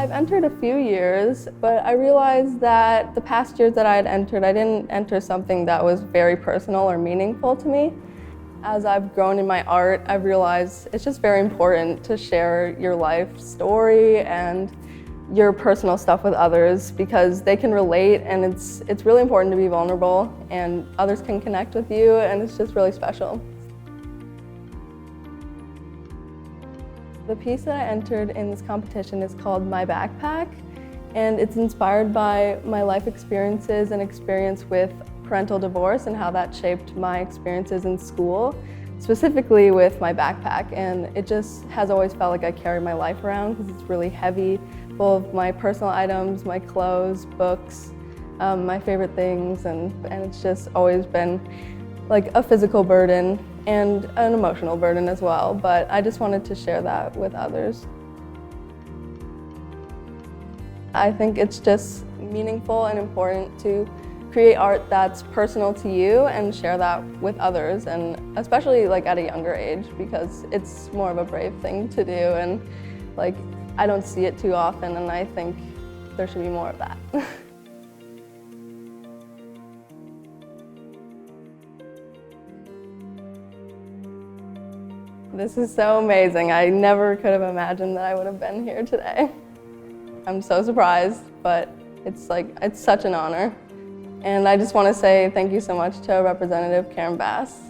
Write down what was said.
I've entered a few years, but I realized that the past years that I had entered, I didn't enter something that was very personal or meaningful to me. As I've grown in my art, I've realized it's just very important to share your life story and your personal stuff with others because they can relate, and it's really important to be vulnerable and others can connect with you, and it's just really special. The piece that I entered in this competition is called My Backpack, and it's inspired by my life experiences and experience with parental divorce and how that shaped my experiences in school, specifically with my backpack. And it just has always felt like I carry my life around because it's really heavy, full of my personal items, my clothes, books, my favorite things, and it's just always been like a physical burden and an emotional burden as well, but I just wanted to share that with others. I think it's just meaningful and important to create art that's personal to you and share that with others, and especially like at a younger age because it's more of a brave thing to do, and like I don't see it too often, and I think there should be more of that. This is so amazing. I never could have imagined that I would have been here today. I'm so surprised, but it's such an honor. And I just want to say thank you so much to Representative Karen Bass.